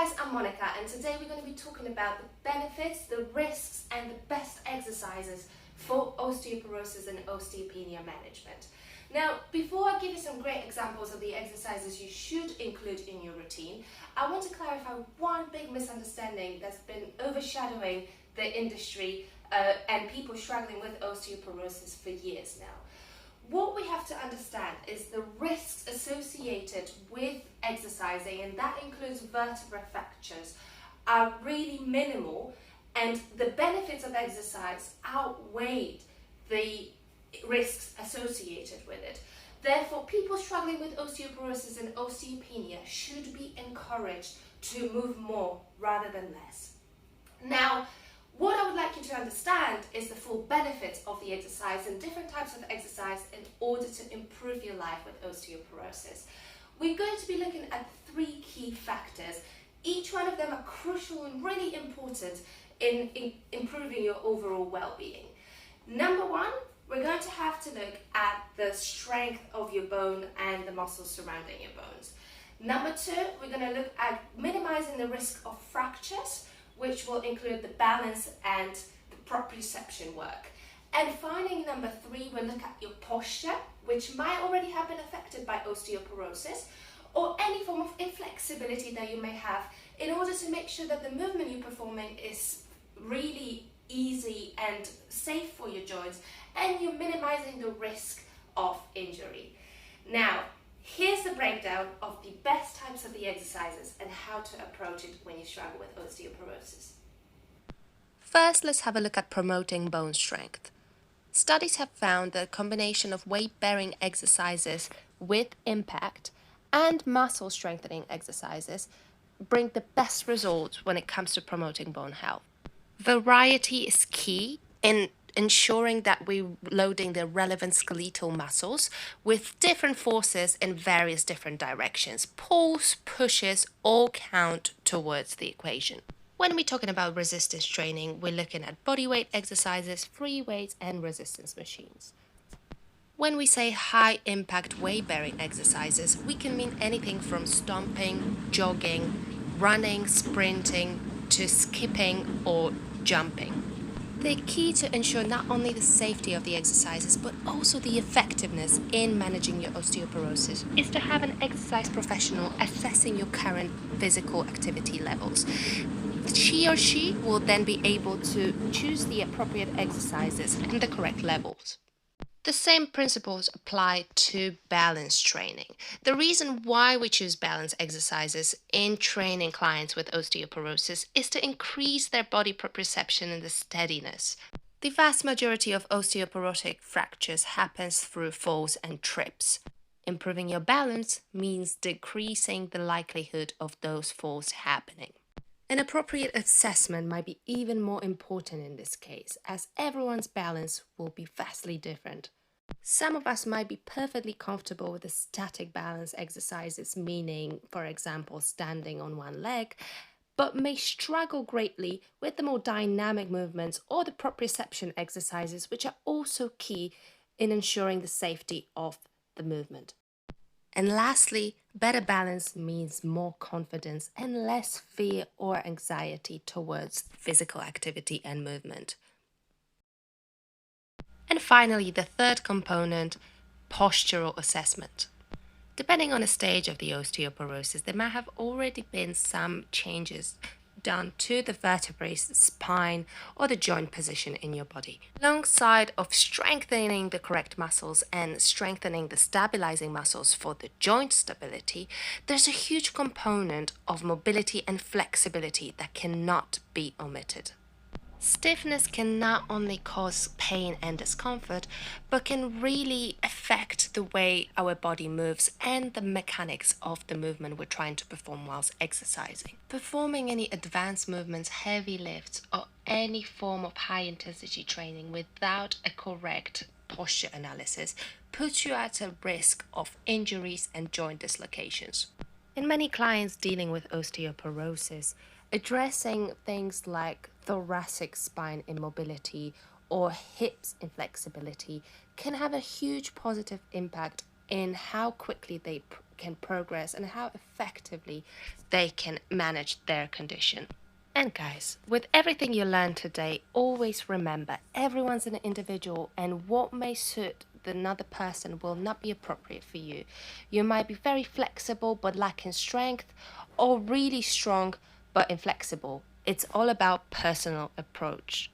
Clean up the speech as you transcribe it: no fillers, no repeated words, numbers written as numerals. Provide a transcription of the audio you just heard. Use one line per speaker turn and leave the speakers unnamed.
guys, I'm Monica, and today we're going to be talking about the benefits, the risks and the best exercises for osteoporosis and osteopenia management. Now, before I give you some great examples of the exercises you should include in your routine, I want to clarify one big misunderstanding that's been overshadowing the industry and people struggling with osteoporosis for years now. What we have to understand is the risks associated with exercising, and that includes vertebra fractures, are really minimal, and the benefits of exercise outweigh the risks associated with it. Therefore, people struggling with osteoporosis and osteopenia should be encouraged to move more rather than less. Now, what I would like you to understand is the full benefits of the exercise and different types of exercise in order to improve your life with osteoporosis. We're going to be looking at 3 key factors. Each one of them are crucial and really important in improving your overall well-being. Number 1, we're going to have to look at the strength of your bone and the muscles surrounding your bones. Number 2, we're going to look at minimizing the risk of fractures, which will include the balance and the proprioception work. And finally, number 3, we'll look at your posture, which might already have been affected by osteoporosis, or any form of inflexibility that you may have, in order to make sure that the movement you're performing is really easy and safe for your joints, and you're minimizing the risk of injury. Now, here's the breakdown of the best types of the exercises and how to approach it when you struggle with osteoporosis.
First, let's have a look at promoting bone strength. Studies have found that a combination of weight-bearing exercises with impact and muscle strengthening exercises bring the best results when it comes to promoting bone health. Variety is key in ensuring that we're loading the relevant skeletal muscles with different forces in various different directions. Pulls, pushes, all count towards the equation. When we're talking about resistance training, we're looking at bodyweight exercises, free weights, and resistance machines. When we say high impact weight-bearing exercises, we can mean anything from stomping, jogging, running, sprinting, to skipping or jumping. The key to ensure not only the safety of the exercises but also the effectiveness in managing your osteoporosis is to have an exercise professional assessing your current physical activity levels. She or she will then be able to choose the appropriate exercises and the correct levels. The same principles apply to balance training. The reason why we choose balance exercises in training clients with osteoporosis is to increase their body proprioception and the steadiness. The vast majority of osteoporotic fractures happens through falls and trips. Improving your balance means decreasing the likelihood of those falls happening. An appropriate assessment might be even more important in this case, as everyone's balance will be vastly different. Some of us might be perfectly comfortable with the static balance exercises, meaning, for example, standing on one leg, but may struggle greatly with the more dynamic movements or the proprioception exercises, which are also key in ensuring the safety of the movement. And lastly, better balance means more confidence and less fear or anxiety towards physical activity and movement. And finally, the third component, postural assessment. Depending on the stage of the osteoporosis, there might have already been some changes done to the vertebrae, spine, or the joint position in your body. Alongside of strengthening the correct muscles and strengthening the stabilizing muscles for the joint stability, there's a huge component of mobility and flexibility that cannot be omitted. Stiffness can not only cause pain and discomfort, but can really affect the way our body moves and the mechanics of the movement we're trying to perform whilst exercising. Performing any advanced movements, heavy lifts, or any form of high-intensity training without a correct posture analysis puts you at a risk of injuries and joint dislocations. In many clients dealing with osteoporosis, addressing things like thoracic spine immobility or hips inflexibility can have a huge positive impact in how quickly they can progress and how effectively they can manage their condition. And guys, with everything you learned today, always remember everyone's an individual, and what may suit another person will not be appropriate for you. You might be very flexible but lacking strength, or really strong but inflexible. It's all about personal approach.